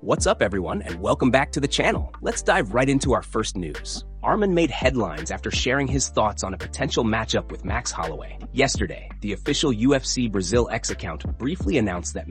What's up, everyone, and welcome back to the channel. Let's dive right into our first news. Arman made headlines after sharing his thoughts on a potential matchup with Max Holloway. Yesterday, the official UFC Brazil X account briefly announced that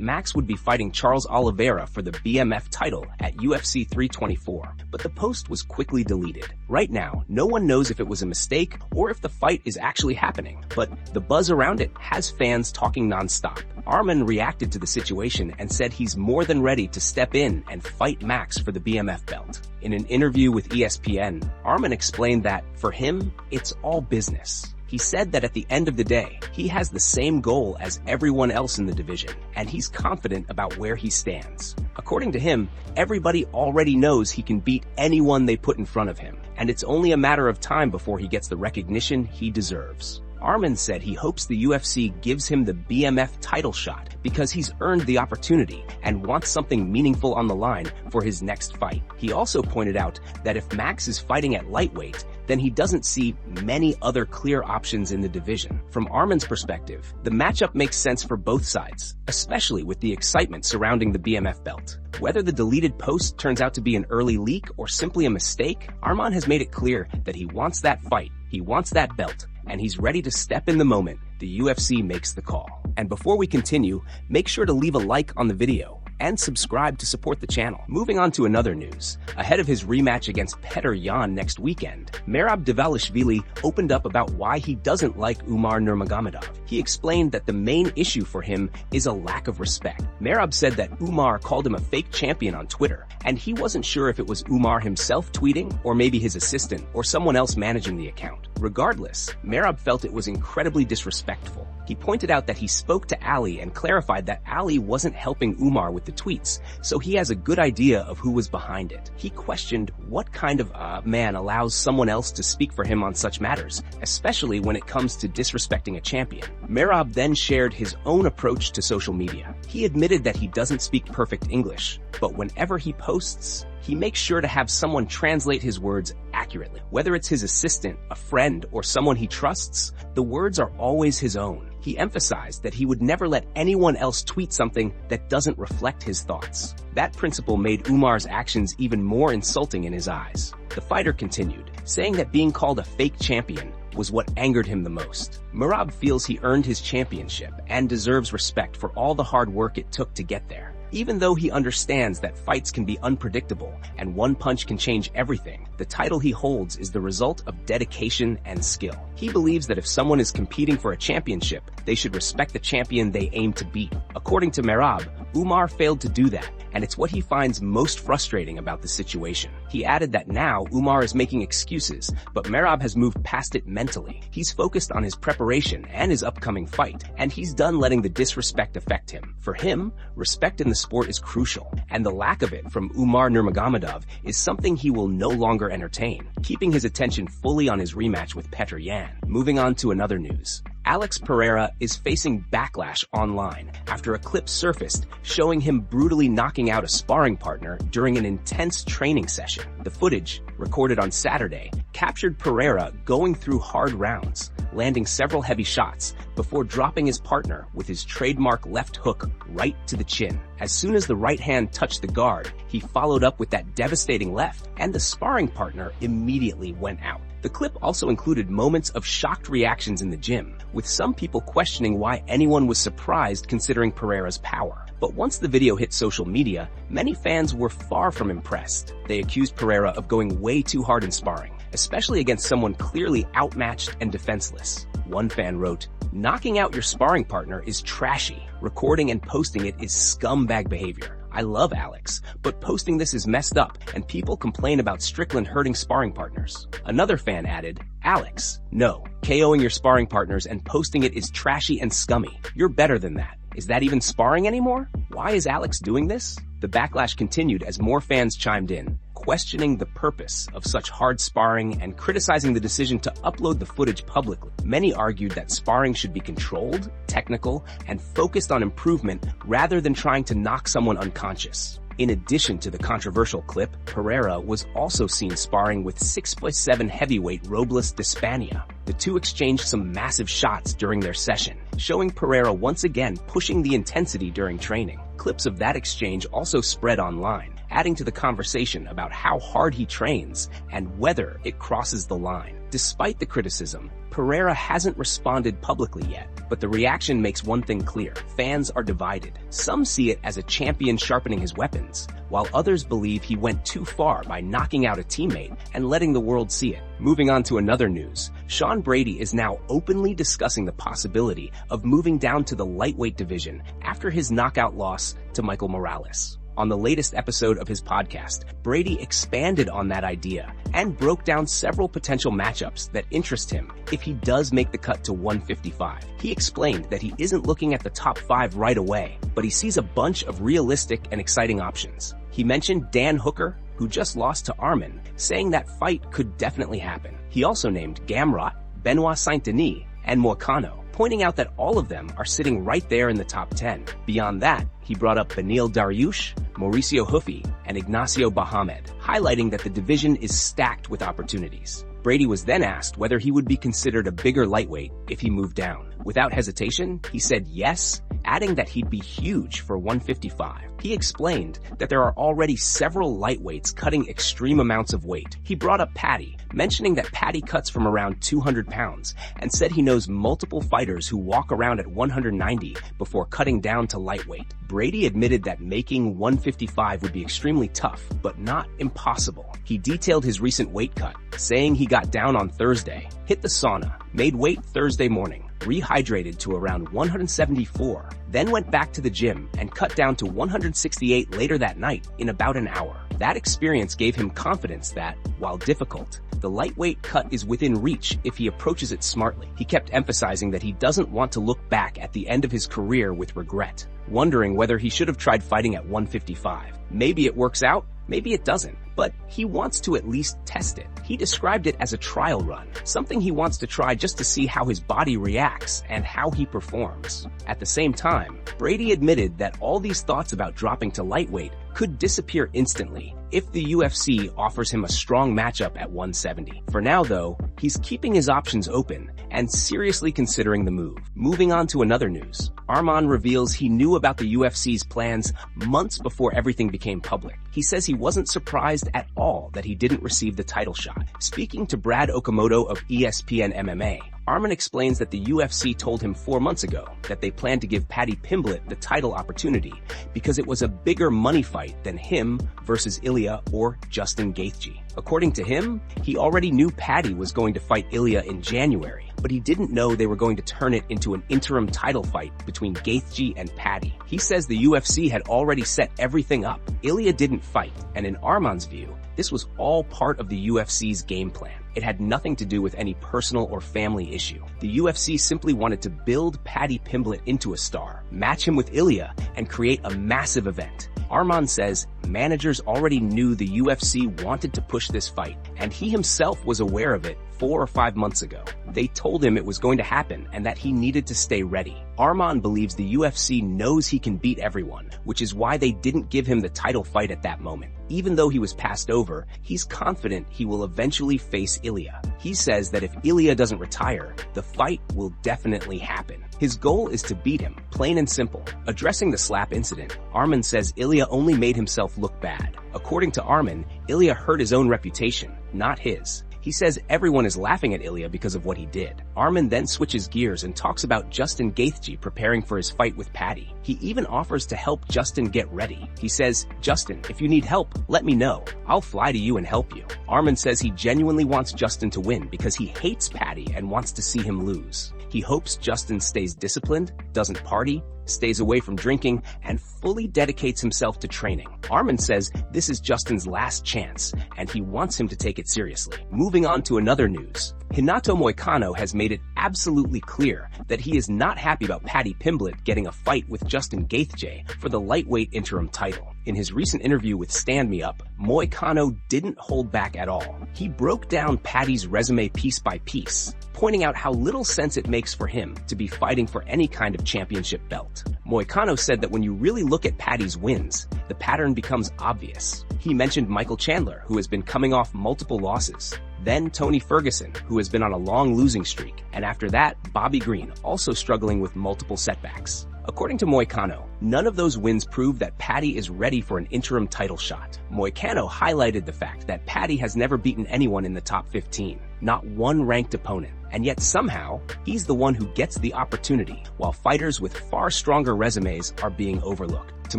Max would be fighting Charles Oliveira for the BMF title at UFC 324, but the post was quickly deleted. Right now, no one knows if it was a mistake or if the fight is actually happening, but the buzz around it has fans talking nonstop. Arman reacted to the situation and said he's more than ready to step in and fight Max for the BMF belt. In an interview with ESPN, Arman explained that, for him, it's all business. He said that at the end of the day, he has the same goal as everyone else in the division, and he's confident about where he stands. According to him, everybody already knows he can beat anyone they put in front of him, and it's only a matter of time before he gets the recognition he deserves. Arman said he hopes the UFC gives him the BMF title shot because he's earned the opportunity and wants something meaningful on the line for his next fight. He also pointed out that if Max is fighting at lightweight, then he doesn't see many other clear options in the division. From Arman's perspective, the matchup makes sense for both sides, especially with the excitement surrounding the BMF belt. Whether the deleted post turns out to be an early leak or simply a mistake, Arman has made it clear that he wants that fight, he wants that belt, and he's ready to step in the moment the UFC makes the call. And before we continue, make sure to leave a like on the video and subscribe to support the channel. Moving on to another news. Ahead of his rematch against Petr Yan next weekend, Merab Dvalishvili opened up about why he doesn't like Umar Nurmagomedov. He explained that the main issue for him is a lack of respect. Merab said that Umar called him a fake champion on Twitter, and he wasn't sure if it was Umar himself tweeting or maybe his assistant or someone else managing the account. Regardless, Merab felt it was incredibly disrespectful. He pointed out that he spoke to Ali and clarified that Ali wasn't helping Umar with the tweets, so he has a good idea of who was behind it. He questioned what kind of man allows someone else to speak for him on such matters, especially when it comes to disrespecting a champion. Merab then shared his own approach to social media. He admitted that he doesn't speak perfect English, but whenever he posts, he makes sure to have someone translate his words accurately. Whether it's his assistant, a friend, or someone he trusts, the words are always his own. He emphasized that he would never let anyone else tweet something that doesn't reflect his thoughts. That principle made Umar's actions even more insulting in his eyes. The fighter continued, saying that being called a fake champion was what angered him the most. Merab feels he earned his championship and deserves respect for all the hard work it took to get there. Even though he understands that fights can be unpredictable and one punch can change everything, the title he holds is the result of dedication and skill. He believes that if someone is competing for a championship, they should respect the champion they aim to beat. According to Merab, Umar failed to do that, and it's what he finds most frustrating about the situation. He added that now Umar is making excuses, but Merab has moved past it mentally. He's focused on his preparation and his upcoming fight, and he's done letting the disrespect affect him. For him, respect in the sport is crucial, and the lack of it from Umar Nurmagomedov is something he will no longer entertain, keeping his attention fully on his rematch with Petr Yan. Moving on to another news. Alex Pereira is facing backlash online after a clip surfaced showing him brutally knocking out a sparring partner during an intense training session. The footage, recorded on Saturday, captured Pereira going through hard rounds, landing several heavy shots before dropping his partner with his trademark left hook right to the chin. As soon as the right hand touched the guard, he followed up with that devastating left, and the sparring partner immediately went out. The clip also included moments of shocked reactions in the gym, with some people questioning why anyone was surprised considering Pereira's power. But once the video hit social media, many fans were far from impressed. They accused Pereira of going way too hard in sparring, especially against someone clearly outmatched and defenseless. One fan wrote, "Knocking out your sparring partner is trashy. Recording and posting it is scumbag behavior. I love Alex, but posting this is messed up, and people complain about Strickland hurting sparring partners." Another fan added, "Alex, no. KOing your sparring partners and posting it is trashy and scummy. You're better than that. Is that even sparring anymore? Why is Alex doing this?" The backlash continued as more fans chimed in, questioning the purpose of such hard sparring and criticizing the decision to upload the footage publicly. Many argued that sparring should be controlled, technical, and focused on improvement rather than trying to knock someone unconscious. In addition to the controversial clip, Pereira was also seen sparring with 6'7" heavyweight Robles Despania. The two exchanged some massive shots during their session, showing Pereira once again pushing the intensity during training. Clips of that exchange also spread online, adding to the conversation about how hard he trains and whether it crosses the line. Despite the criticism, Pereira hasn't responded publicly yet, but the reaction makes one thing clear: fans are divided. Some see it as a champion sharpening his weapons, while others believe he went too far by knocking out a teammate and letting the world see it. Moving on to another news, Sean Brady is now openly discussing the possibility of moving down to the lightweight division after his knockout loss to Michael Morales. On the latest episode of his podcast, Brady expanded on that idea and broke down several potential matchups that interest him if he does make the cut to 155. He explained that he isn't looking at the top 5 right away, but he sees a bunch of realistic and exciting options. He mentioned Dan Hooker, who just lost to Arman, saying that fight could definitely happen. He also named Gamrot, Benoit Saint-Denis, and Moicano, pointing out that all of them are sitting right there in the top 10. Beyond that, he brought up Beneil Dariush, Mauricio Huffy, and Ignacio Bahamed, highlighting that the division is stacked with opportunities. Brady was then asked whether he would be considered a bigger lightweight if he moved down. Without hesitation, he said yes, adding that he'd be huge for 155. He explained that there are already several lightweights cutting extreme amounts of weight. He brought up Paddy, mentioning that Paddy cuts from around 200 pounds, and said he knows multiple fighters who walk around at 190 before cutting down to lightweight. Brady admitted that making 155 would be extremely tough, but not impossible. He detailed his recent weight cut, saying he got down on Thursday, hit the sauna, made weight Thursday morning, rehydrated to around 174, then went back to the gym and cut down to 168 later that night in about an hour. That experience gave him confidence that, while difficult, the lightweight cut is within reach if he approaches it smartly. He kept emphasizing that he doesn't want to look back at the end of his career with regret, wondering whether he should have tried fighting at 155. Maybe it works out, maybe it doesn't, but he wants to at least test it. He described it as a trial run, something he wants to try just to see how his body reacts and how he performs. At the same time, Brady admitted that all these thoughts about dropping to lightweight could disappear instantly if the UFC offers him a strong matchup at 170. For now, though, he's keeping his options open and seriously considering the move. Moving on to another news, Arman reveals he knew about the UFC's plans months before everything became public. He says he wasn't surprised at all that he didn't receive the title shot. Speaking to Brad Okamoto of ESPN MMA, Arman explains that the UFC told him 4 months ago that they planned to give Paddy Pimblett the title opportunity because it was a bigger money fight than him versus Ilya or Justin Gaethje. According to him, he already knew Paddy was going to fight Ilya in January, but he didn't know they were going to turn it into an interim title fight between Gaethje and Paddy. He says the UFC had already set everything up. Ilya didn't fight, and in Arman's view, this was all part of the UFC's game plan. It had nothing to do with any personal or family issue. The UFC simply wanted to build Paddy Pimblett into a star, match him with Ilya, and create a massive event. Arman says managers already knew the UFC wanted to push this fight, and he himself was aware of it 4 or 5 months ago. They told him it was going to happen and that he needed to stay ready. Arman believes the UFC knows he can beat everyone, which is why they didn't give him the title fight at that moment. Even though he was passed over, he's confident he will eventually face Ilya. He says that if Ilya doesn't retire, the fight will definitely happen. His goal is to beat him, plain and simple. Addressing the slap incident, Arman says Ilya only made himself look bad. According to Arman, Ilya hurt his own reputation, not his. He says everyone is laughing at Ilya because of what he did. Arman then switches gears and talks about Justin Gaethje preparing for his fight with Paddy. He even offers to help Justin get ready. He says, "Justin, if you need help, let me know. I'll fly to you and help you." Arman says he genuinely wants Justin to win because he hates Paddy and wants to see him lose. He hopes Justin stays disciplined, doesn't party, stays away from drinking, and fully dedicates himself to training. Arman says this is Justin's last chance, and he wants him to take it seriously. Moving on to another news, Hinato Moicano has made it absolutely clear that he is not happy about Paddy Pimblett getting a fight with Justin Gaethje for the lightweight interim title. In his recent interview with Stand Me Up, Moicano didn't hold back at all. He broke down Paddy's resume piece by piece, pointing out how little sense it makes for him to be fighting for any kind of championship belt. belt. Moicano said that when you really look at Paddy's wins, the pattern becomes obvious. He mentioned Michael Chandler, who has been coming off multiple losses. Then Tony Ferguson, who has been on a long losing streak. And after that, Bobby Green, also struggling with multiple setbacks. According to Moicano, none of those wins prove that Paddy is ready for an interim title shot. Moicano highlighted the fact that Paddy has never beaten anyone in the top 15, not one ranked opponent. And yet somehow, he's the one who gets the opportunity, while fighters with far stronger resumes are being overlooked. To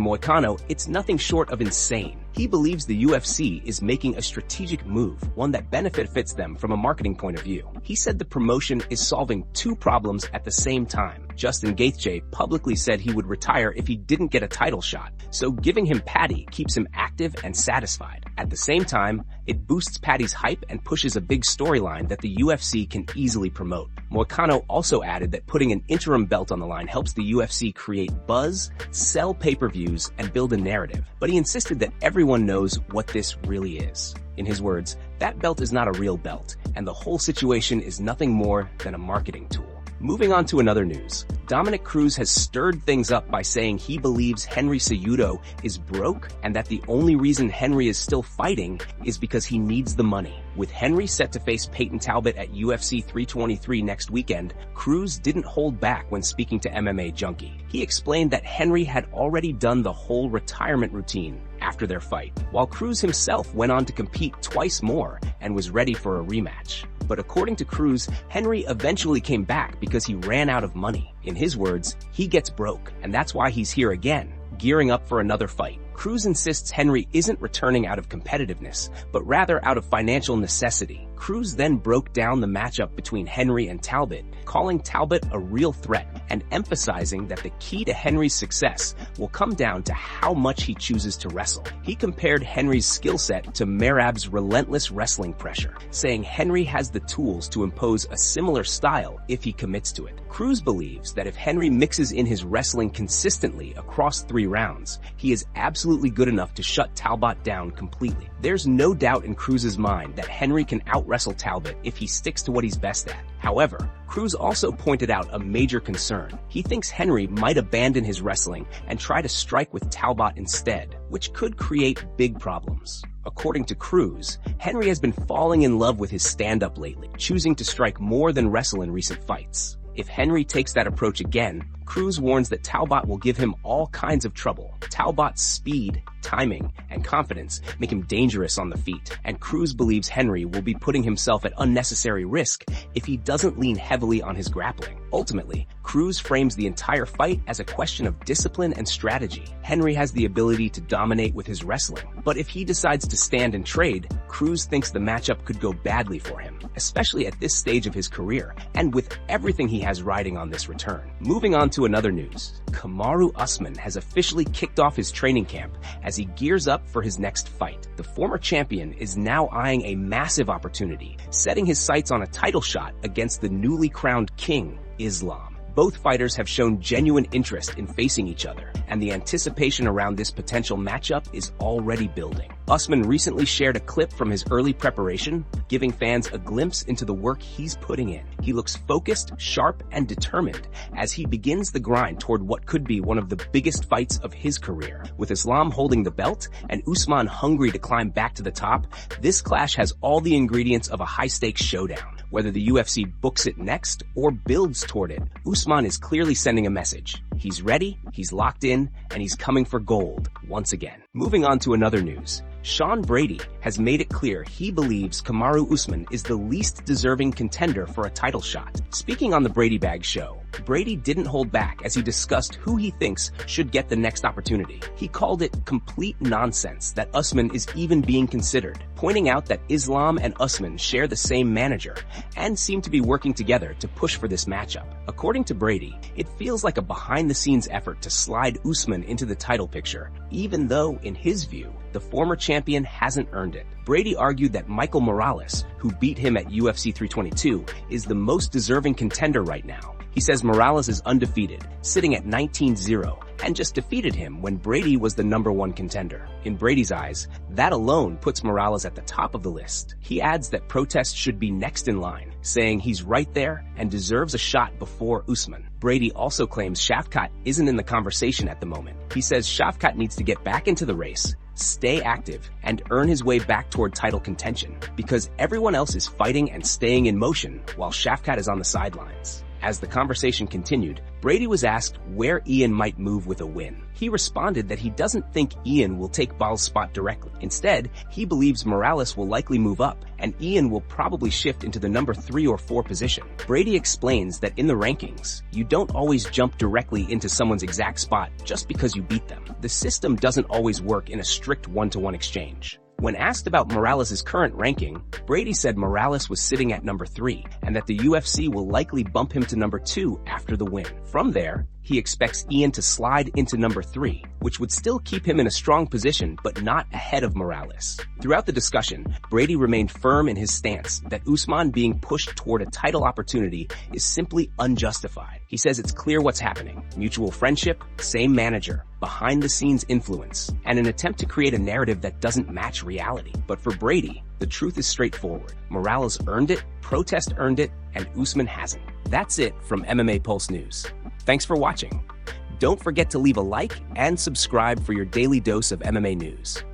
Moicano, it's nothing short of insane. He believes the UFC is making a strategic move, one that benefits them from a marketing point of view. He said the promotion is solving two problems at the same time. Justin Gaethje publicly said he would retire if he didn't get a title shot, so giving him Paddy keeps him active and satisfied. At the same time, it boosts Paddy's hype and pushes a big storyline that the UFC can easily promote. Moicano also added that putting an interim belt on the line helps the UFC create buzz, sell pay-per-views, and build a narrative. But he insisted that everyone knows what this really is. In his words, that belt is not a real belt, and the whole situation is nothing more than a marketing tool. Moving on to another news, Dominick Cruz has stirred things up by saying he believes Henry Cejudo is broke and that the only reason Henry is still fighting is because he needs the money. With Henry set to face Payton Talbott at UFC 323 next weekend, Cruz didn't hold back when speaking to MMA Junkie. He explained that Henry had already done the whole retirement routine after their fight, while Cruz himself went on to compete twice more and was ready for a rematch. But according to Cruz, Henry eventually came back because he ran out of money. In his words, he gets broke, and that's why he's here again, gearing up for another fight. Cruz insists Henry isn't returning out of competitiveness, but rather out of financial necessity. Cruz then broke down the matchup between Henry and Talbott, calling Talbott a real threat and emphasizing that the key to Henry's success will come down to how much he chooses to wrestle. He compared Henry's skill set to Merab's relentless wrestling pressure, saying Henry has the tools to impose a similar style if he commits to it. Cruz believes that if Henry mixes in his wrestling consistently across 3 rounds, he is absolutely good enough to shut Talbott down completely. There's no doubt in Cruz's mind that Henry can out-wrestle Talbott if he sticks to what he's best at. However, Cruz also pointed out a major concern. He thinks Henry might abandon his wrestling and try to strike with Talbott instead, which could create big problems. According to Cruz, Henry has been falling in love with his stand-up lately, choosing to strike more than wrestle in recent fights. If Henry takes that approach again, Cruz warns that Talbott will give him all kinds of trouble. Talbott's speed, timing, and confidence make him dangerous on the feet, and Cruz believes Henry will be putting himself at unnecessary risk if he doesn't lean heavily on his grappling. Ultimately, Cruz frames the entire fight as a question of discipline and strategy. Henry has the ability to dominate with his wrestling, but if he decides to stand and trade, Cruz thinks the matchup could go badly for him, especially at this stage of his career, and with everything he has riding on this return. Moving on to another news, Kamaru Usman has officially kicked off his training camp as he gears up for his next fight. The former champion is now eyeing a massive opportunity, setting his sights on a title shot against the newly crowned king, Islam. Both fighters have shown genuine interest in facing each other, and the anticipation around this potential matchup is already building. Usman recently shared a clip from his early preparation, giving fans a glimpse into the work he's putting in. He looks focused, sharp, and determined as he begins the grind toward what could be one of the biggest fights of his career. With Islam holding the belt and Usman hungry to climb back to the top, this clash has all the ingredients of a high-stakes showdown. Whether the UFC books it next or builds toward it, Usman is clearly sending a message. He's ready, he's locked in, and he's coming for gold once again. Moving on to another news. Sean Brady has made it clear he believes Kamaru Usman is the least deserving contender for a title shot. Speaking on the Brady Bag show, Brady didn't hold back as he discussed who he thinks should get the next opportunity. He called it complete nonsense that Usman is even being considered, pointing out that Islam and Usman share the same manager and seem to be working together to push for this matchup. According to Brady, it feels like a behind-the-scenes effort to slide Usman into the title picture, even though, in his view, the former champion hasn't earned it. Brady argued that Michael Morales, who beat him at UFC 322, is the most deserving contender right now. He says Morales is undefeated, sitting at 19-0, and just defeated him when Brady was the #1 contender. In Brady's eyes, that alone puts Morales at the top of the list. He adds that Protest should be next in line, saying he's right there and deserves a shot before Usman. Brady also claims Shavkat isn't in the conversation at the moment. He says Shavkat needs to get back into the race, stay active, and earn his way back toward title contention, because everyone else is fighting and staying in motion while Shavkat is on the sidelines. As the conversation continued, Brady was asked where Ian might move with a win. He responded that he doesn't think Ian will take Ball's spot directly. Instead, he believes Morales will likely move up, and Ian will probably shift into the number 3 or 4 position. Brady explains that in the rankings, you don't always jump directly into someone's exact spot just because you beat them. The system doesn't always work in a strict one-to-one exchange. When asked about Morales' current ranking, Brady said Morales was sitting at number 3 and that the UFC will likely bump him to number 2 after the win. From there, he expects Ian to slide into number 3, which would still keep him in a strong position but not ahead of Morales. Throughout the discussion, Brady remained firm in his stance that Usman being pushed toward a title opportunity is simply unjustified. He says it's clear what's happening: mutual friendship, same manager, behind-the-scenes influence, and an attempt to create a narrative that doesn't match reality. But for Brady, the truth is straightforward. Morales earned it, Protest earned it, and Usman hasn't. That's it from MMA Pulse News. Thanks for watching. Don't forget to leave a like and subscribe for your daily dose of MMA news.